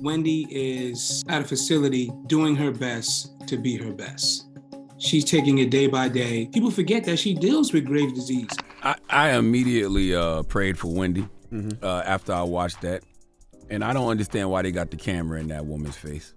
Wendy is at a facility doing her best to be her best. She's taking it day by day. People forget that she deals with grave disease. I immediately prayed for Wendy after I watched that. And I don't understand why they got the camera in that woman's face.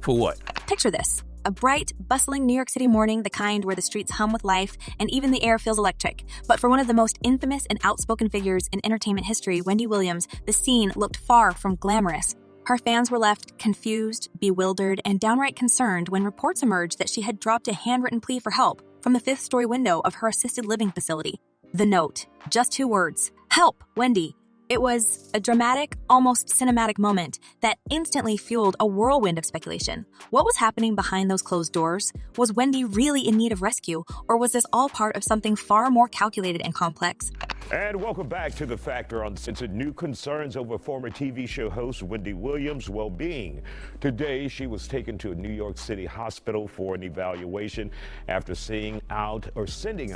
For what? Picture this. A bright, bustling New York City morning, the kind where the streets hum with life and even the air feels electric. But for one of the most infamous and outspoken figures in entertainment history, Wendy Williams, the scene looked far from glamorous. Her fans were left confused, bewildered, and downright concerned when reports emerged that she had dropped a handwritten plea for help from the fifth-story window of her assisted living facility. The note, just 2 words, "Help, Wendy." It was a dramatic, almost cinematic moment that instantly fueled a whirlwind of speculation. What was happening behind those closed doors? Was Wendy really in need of rescue, or was this all part of something far more calculated and complex? And welcome back to The Factor on new concerns over former TV show host Wendy Williams' well-being. Today, she was taken to a New York City hospital for an evaluation after sending out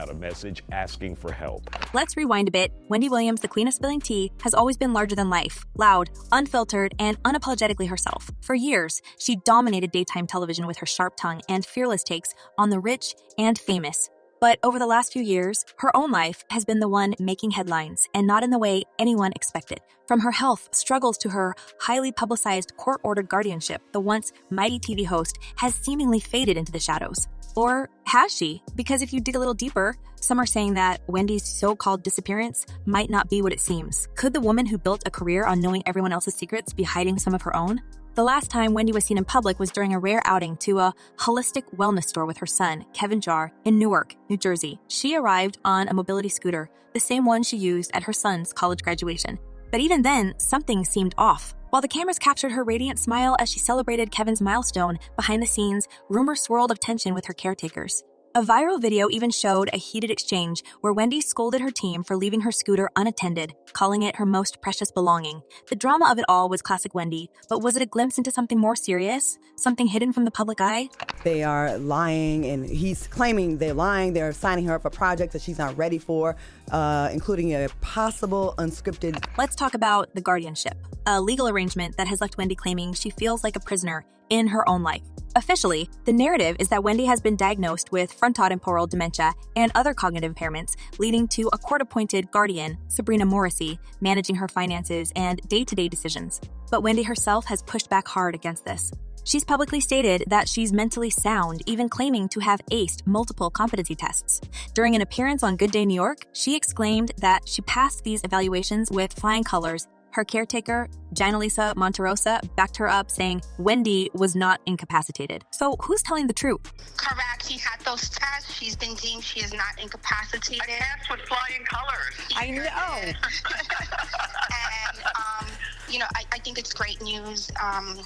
a message asking for help. Let's rewind a bit. Wendy Williams, the queen of spilling tea, has always been larger than life, loud, unfiltered, and unapologetically herself. For years, she dominated daytime television with her sharp tongue and fearless takes on the rich and famous. But over the last few years, her own life has been the one making headlines, and not in the way anyone expected. From her health struggles to her highly publicized court-ordered guardianship, the once mighty TV host has seemingly faded into the shadows. Or has she? Because if you dig a little deeper, some are saying that Wendy's so-called disappearance might not be what it seems. Could the woman who built a career on knowing everyone else's secrets be hiding some of her own? The last time Wendy was seen in public was during a rare outing to a holistic wellness store with her son, Kevin Jar, in Newark, New Jersey. She arrived on a mobility scooter, the same one she used at her son's college graduation. But even then, something seemed off. While the cameras captured her radiant smile as she celebrated Kevin's milestone, behind the scenes, rumors swirled of tension with her caretakers. A viral video even showed a heated exchange where Wendy scolded her team for leaving her scooter unattended, calling it her most precious belonging. The drama of it all was classic Wendy, but was it a glimpse into something more serious? Something hidden from the public eye? They are lying, and he's claiming they're lying. They're signing her up for projects that she's not ready for, including a possible unscripted. Let's talk about the guardianship, a legal arrangement that has left Wendy claiming she feels like a prisoner in her own life. Officially, the narrative is that Wendy has been diagnosed with frontotemporal dementia and other cognitive impairments, leading to a court-appointed guardian, Sabrina Morrissey, managing her finances and day-to-day decisions. But Wendy herself has pushed back hard against this. She's publicly stated that she's mentally sound, even claiming to have aced multiple competency tests. During an appearance on Good Day New York, she exclaimed that she passed these evaluations with flying colors. Her caretaker, Janelisa Monterosa, backed her up, saying Wendy was not incapacitated. So who's telling the truth? Correct. He had those tests. She's been deemed she is not incapacitated. I passed with flying colors. I know. And, I think it's great news, and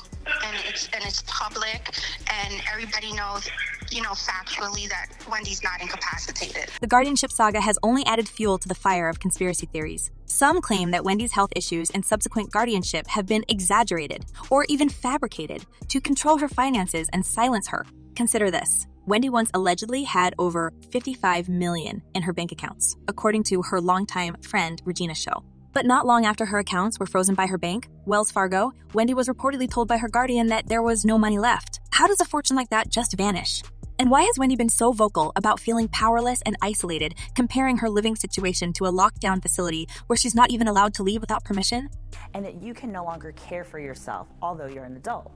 it's public, and everybody knows, factually that Wendy's not incapacitated. The guardianship saga has only added fuel to the fire of conspiracy theories. Some claim that Wendy's health issues and subsequent guardianship have been exaggerated or even fabricated to control her finances and silence her. Consider this. Wendy once allegedly had over $55 million in her bank accounts, according to her longtime friend Regina Show. But not long after her accounts were frozen by her bank, Wells Fargo, Wendy was reportedly told by her guardian that there was no money left. How does a fortune like that just vanish? And why has Wendy been so vocal about feeling powerless and isolated, comparing her living situation to a lockdown facility where she's not even allowed to leave without permission? And that you can no longer care for yourself, although you're an adult.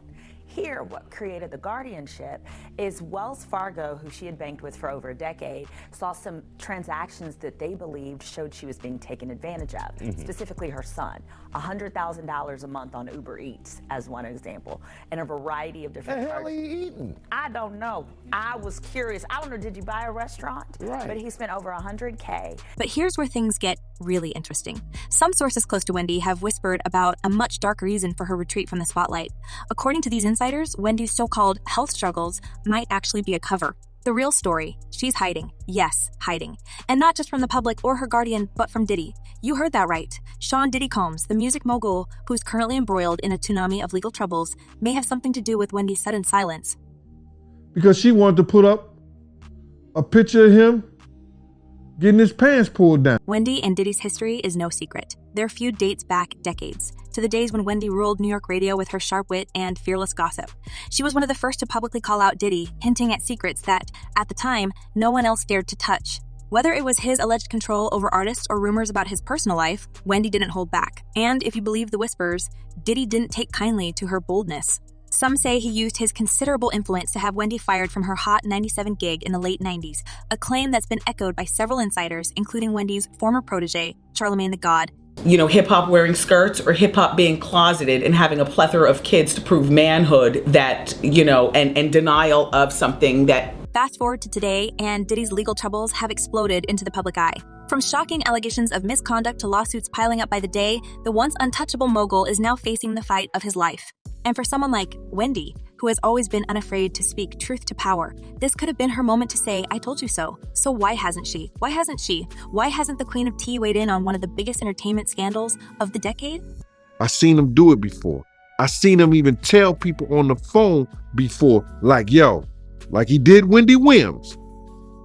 Here, what created the guardianship is Wells Fargo, who she had banked with for over a decade, saw some transactions that they believed showed she was being taken advantage of, specifically her son. $100,000 a month on Uber Eats, as one example, and a variety of different The hell are you eating? I don't know. I was curious. I don't know, did you buy a restaurant? Right. But he spent over $100K. But here's where things get really interesting. Some sources close to Wendy have whispered about a much darker reason for her retreat from the spotlight. According to these insiders, Wendy's so-called health struggles might actually be a cover. The real story, she's hiding. Yes, hiding. And not just from the public or her guardian, but from Diddy. You heard that right. Sean Diddy Combs, the music mogul who's currently embroiled in a tsunami of legal troubles, may have something to do with Wendy's sudden silence. Because she wanted to put up a picture of him getting his pants pulled down. Wendy and Diddy's history is no secret. Their feud dates back decades, to the days when Wendy ruled New York radio with her sharp wit and fearless gossip. She was one of the first to publicly call out Diddy, hinting at secrets that, at the time, no one else dared to touch. Whether it was his alleged control over artists or rumors about his personal life, Wendy didn't hold back. And if you believe the whispers, Diddy didn't take kindly to her boldness. Some say he used his considerable influence to have Wendy fired from her Hot 97 gig in the late 90s, a claim that's been echoed by several insiders, including Wendy's former protege, Charlamagne the God. Hip-hop wearing skirts or hip-hop being closeted and having a plethora of kids to prove manhood that, and denial of something that. Fast forward to today, and Diddy's legal troubles have exploded into the public eye. From shocking allegations of misconduct to lawsuits piling up by the day, the once untouchable mogul is now facing the fight of his life. And for someone like Wendy, who has always been unafraid to speak truth to power, this could have been her moment to say, I told you so. So why hasn't she? Why hasn't she? Why hasn't the Queen of Tea weighed in on one of the biggest entertainment scandals of the decade? I seen him do it before. I seen him even tell people on the phone before, like he did Wendy Williams.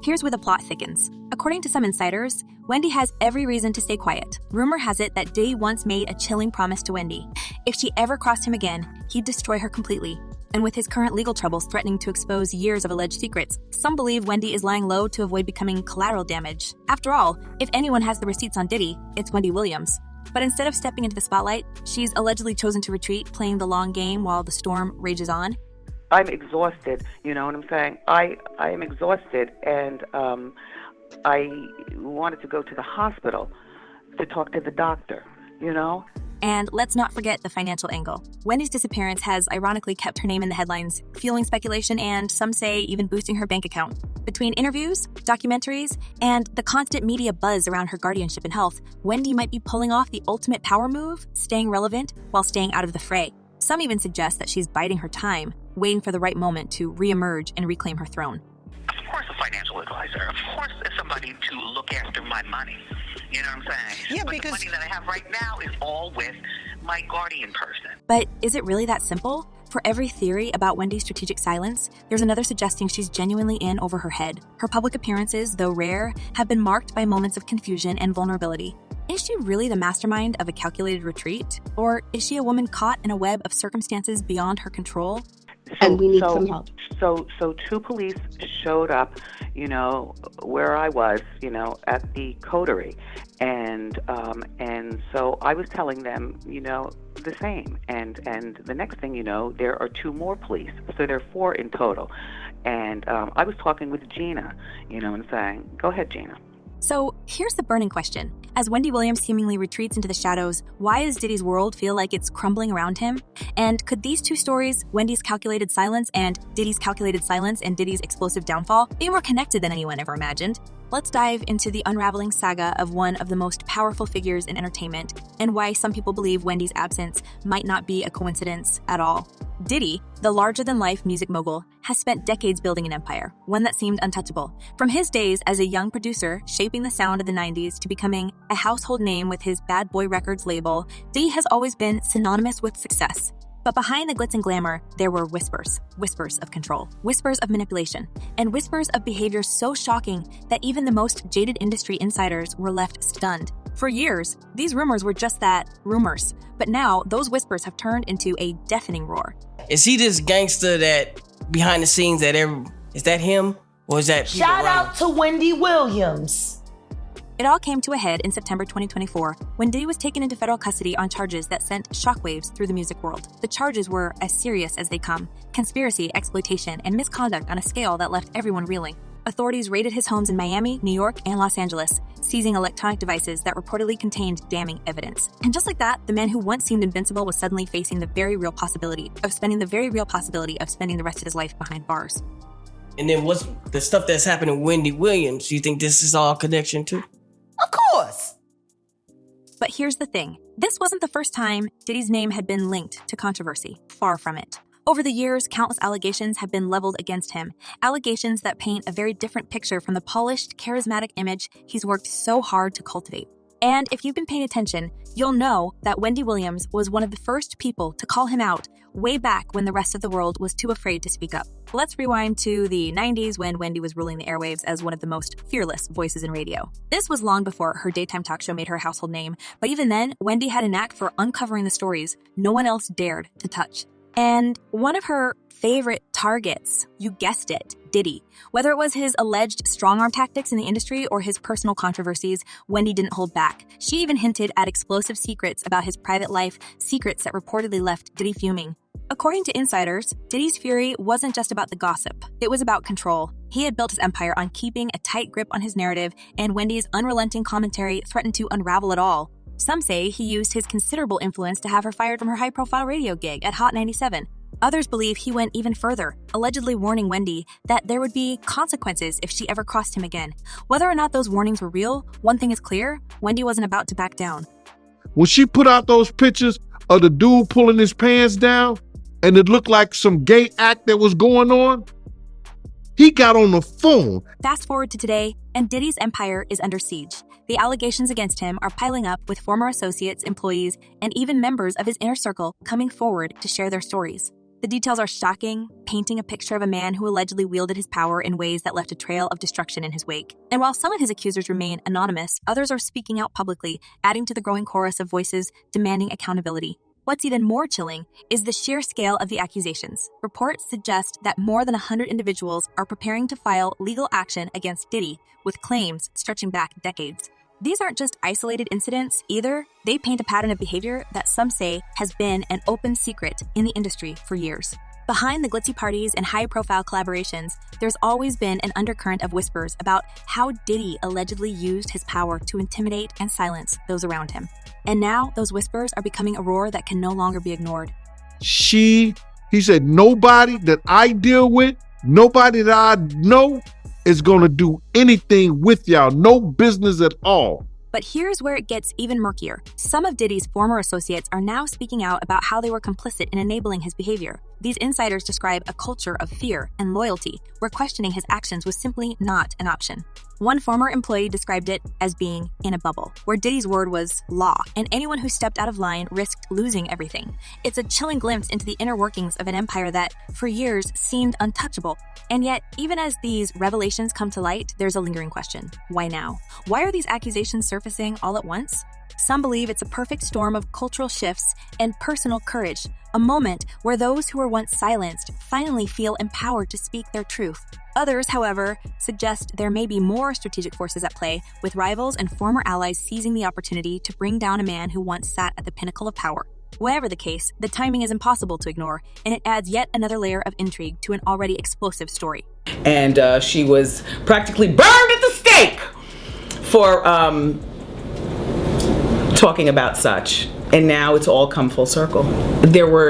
Here's where the plot thickens. According to some insiders, Wendy has every reason to stay quiet. Rumor has it that Diddy once made a chilling promise to Wendy. If she ever crossed him again, he'd destroy her completely. And with his current legal troubles threatening to expose years of alleged secrets, some believe Wendy is lying low to avoid becoming collateral damage. After all, if anyone has the receipts on Diddy, it's Wendy Williams. But instead of stepping into the spotlight, she's allegedly chosen to retreat, playing the long game while the storm rages on. I'm exhausted, you know what I'm saying? I am exhausted, and I wanted to go to the hospital to talk to the doctor, And let's not forget the financial angle. Wendy's disappearance has ironically kept her name in the headlines, fueling speculation and, some say, even boosting her bank account. Between interviews, documentaries, and the constant media buzz around her guardianship and health, Wendy might be pulling off the ultimate power move, staying relevant while staying out of the fray. Some even suggest that she's biding her time, waiting for the right moment to re-emerge and reclaim her throne. Of course a financial advisor. Of course it's somebody to look after my money. You know what I'm saying? Yeah, but because the money that I have right now is all with my guardian person. But is it really that simple? For every theory about Wendy's strategic silence, there's another suggesting she's genuinely in over her head. Her public appearances, though rare, have been marked by moments of confusion and vulnerability. Is she really the mastermind of a calculated retreat? Or is she a woman caught in a web of circumstances beyond her control? And we need some help. So two police showed up, where I was, at the coterie, and so I was telling them, the same. And the next thing you know, there are two more police, so there are four in total. And I was talking with Gina, and saying, "Go ahead, Gina." So here's the burning question. As Wendy Williams seemingly retreats into the shadows, why does Diddy's world feel like it's crumbling around him? And could these two stories, Wendy's calculated silence and Diddy's calculated silence and Diddy's explosive downfall, be more connected than anyone ever imagined? Let's dive into the unraveling saga of one of the most powerful figures in entertainment and why some people believe Wendy's absence might not be a coincidence at all. Diddy, the larger-than-life music mogul, has spent decades building an empire, one that seemed untouchable. From his days as a young producer, shaping the sound of the 90s to becoming a household name with his Bad Boy Records label, Diddy has always been synonymous with success. But behind the glitz and glamour, there were whispers of control, whispers of manipulation, and whispers of behavior so shocking that even the most jaded industry insiders were left stunned. For years, these rumors were just that, rumors. But now, those whispers have turned into a deafening roar. Is he this gangster that behind the scenes is that him? Or is that Shout out to Wendy Williams. It all came to a head in September 2024 when Diddy was taken into federal custody on charges that sent shockwaves through the music world. The charges were as serious as they come: conspiracy, exploitation, and misconduct on a scale that left everyone reeling. Authorities raided his homes in Miami, New York, and Los Angeles, seizing electronic devices that reportedly contained damning evidence. And just like that, the man who once seemed invincible was suddenly facing the very real possibility of spending the rest of his life behind bars. And then what's the stuff that's happening with Wendy Williams? You think this is all connection to? Of course. But here's the thing. This wasn't the first time Diddy's name had been linked to controversy. Far from it. Over the years, countless allegations have been leveled against him. Allegations that paint a very different picture from the polished, charismatic image he's worked so hard to cultivate. And if you've been paying attention, you'll know that Wendy Williams was one of the first people to call him out way back when the rest of the world was too afraid to speak up. Let's rewind to the 90s when Wendy was ruling the airwaves as one of the most fearless voices in radio. This was long before her daytime talk show made her a household name, but even then, Wendy had a knack for uncovering the stories no one else dared to touch. And one of her favorite targets, you guessed it, Diddy. Whether it was his alleged strong-arm tactics in the industry or his personal controversies, Wendy didn't hold back. She even hinted at explosive secrets about his private life, secrets that reportedly left Diddy fuming. According to insiders, Diddy's fury wasn't just about the gossip. It was about control. He had built his empire on keeping a tight grip on his narrative, and Wendy's unrelenting commentary threatened to unravel it all. Some say he used his considerable influence to have her fired from her high-profile radio gig at Hot 97. Others believe he went even further, allegedly warning Wendy that there would be consequences if she ever crossed him again. Whether or not those warnings were real, one thing is clear, Wendy wasn't about to back down. When she put out those pictures of the dude pulling his pants down, and it looked like some gay act that was going on, he got on the phone. Fast forward to today, and Diddy's empire is under siege. The allegations against him are piling up, with former associates, employees, and even members of his inner circle coming forward to share their stories. The details are shocking, painting a picture of a man who allegedly wielded his power in ways that left a trail of destruction in his wake. And while some of his accusers remain anonymous, others are speaking out publicly, adding to the growing chorus of voices demanding accountability. What's even more chilling is the sheer scale of the accusations. Reports suggest that more than 100 individuals are preparing to file legal action against Diddy, with claims stretching back decades. These aren't just isolated incidents either. They paint a pattern of behavior that some say has been an open secret in the industry for years. Behind the glitzy parties and high-profile collaborations, there's always been an undercurrent of whispers about how Diddy allegedly used his power to intimidate and silence those around him. And now those whispers are becoming a roar that can no longer be ignored. He said, nobody that I deal with, nobody that I know is going to do anything with y'all. No business at all. But here's where it gets even murkier. Some of Diddy's former associates are now speaking out about how they were complicit in enabling his behavior. These insiders describe a culture of fear and loyalty, where questioning his actions was simply not an option. One former employee described it as being in a bubble, where Diddy's word was law, and anyone who stepped out of line risked losing everything. It's a chilling glimpse into the inner workings of an empire that, for years, seemed untouchable. And yet, even as these revelations come to light, there's a lingering question. Why now? Why are these accusations surfacing all at once? Some believe it's a perfect storm of cultural shifts and personal courage, a moment where those who were once silenced finally feel empowered to speak their truth. Others, however, suggest there may be more strategic forces at play, with rivals and former allies seizing the opportunity to bring down a man who once sat at the pinnacle of power. Whatever the case, the timing is impossible to ignore, and it adds yet another layer of intrigue to an already explosive story. And she was practically burned at the stake for talking about such. And now it's all come full circle.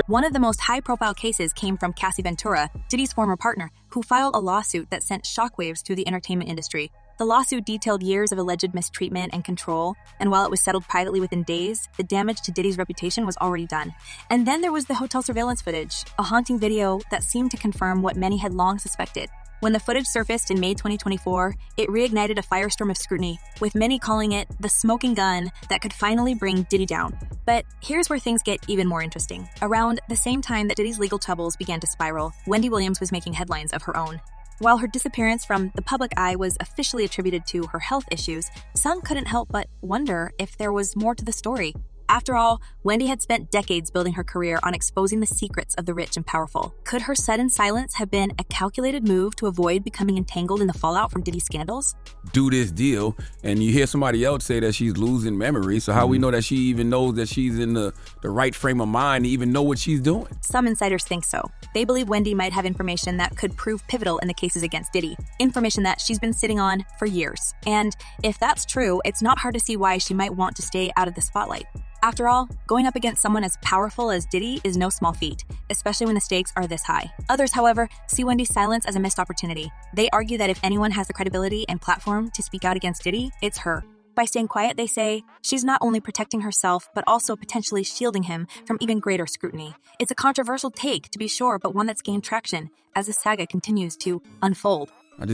One of the most high-profile cases came from Cassie Ventura, Diddy's former partner, who filed a lawsuit that sent shockwaves through the entertainment industry. The lawsuit detailed years of alleged mistreatment and control, and while it was settled privately within days, the damage to Diddy's reputation was already done. And then there was the hotel surveillance footage, a haunting video that seemed to confirm what many had long suspected. When the footage surfaced in May 2024, it reignited a firestorm of scrutiny, with many calling it the smoking gun that could finally bring Diddy down. But here's where things get even more interesting. Around the same time that Diddy's legal troubles began to spiral, Wendy Williams was making headlines of her own. While her disappearance from the public eye was officially attributed to her health issues, some couldn't help but wonder if there was more to the story. After all, Wendy had spent decades building her career on exposing the secrets of the rich and powerful. Could her sudden silence have been a calculated move to avoid becoming entangled in the fallout from Diddy's scandals? Do this deal, and you hear somebody else say that she's losing memory, so how we know that she even knows that she's in the right frame of mind to even know what she's doing? Some insiders think so. They believe Wendy might have information that could prove pivotal in the cases against Diddy, information that she's been sitting on for years. And if that's true, it's not hard to see why she might want to stay out of the spotlight. After all, going up against someone as powerful as Diddy is no small feat, especially when the stakes are this high. Others, however, see Wendy's silence as a missed opportunity. They argue that if anyone has the credibility and platform to speak out against Diddy, it's her. By staying quiet, they say, she's not only protecting herself, but also potentially shielding him from even greater scrutiny. It's a controversial take, to be sure, but one that's gained traction as the saga continues to unfold. I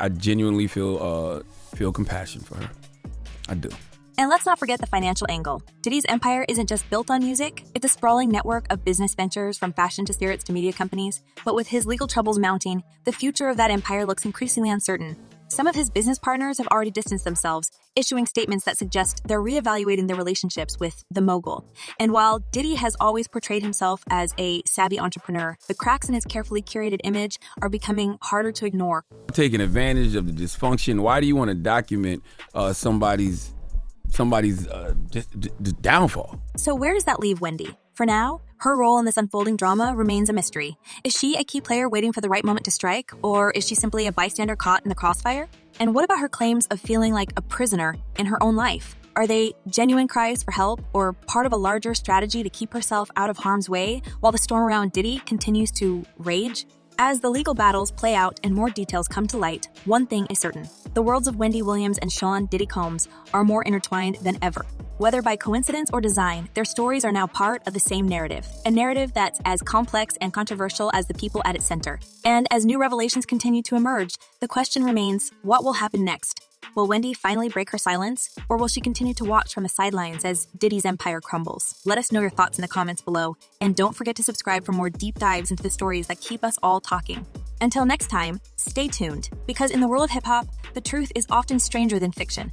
genuinely feel compassion for her. I do. And let's not forget the financial angle. Diddy's empire isn't just built on music, it's a sprawling network of business ventures from fashion to spirits to media companies. But with his legal troubles mounting, the future of that empire looks increasingly uncertain. Some of his business partners have already distanced themselves, issuing statements that suggest they're reevaluating their relationships with the mogul. And while Diddy has always portrayed himself as a savvy entrepreneur, the cracks in his carefully curated image are becoming harder to ignore. Taking advantage of the dysfunction. Why do you want to document somebody's downfall? So where does that leave Wendy? For now, her role in this unfolding drama remains a mystery. Is she a key player waiting for the right moment to strike, or is she simply a bystander caught in the crossfire? And what about her claims of feeling like a prisoner in her own life? Are they genuine cries for help, or part of a larger strategy to keep herself out of harm's way while the storm around Diddy continues to rage? As the legal battles play out and more details come to light, one thing is certain. The worlds of Wendy Williams and Sean Diddy Combs are more intertwined than ever. Whether by coincidence or design, their stories are now part of the same narrative, a narrative that's as complex and controversial as the people at its center. And as new revelations continue to emerge, the question remains, what will happen next? Will Wendy finally break her silence, or will she continue to watch from the sidelines as Diddy's empire crumbles? Let us know your thoughts in the comments below, and don't forget to subscribe for more deep dives into the stories that keep us all talking. Until next time, stay tuned, because in the world of hip-hop, the truth is often stranger than fiction.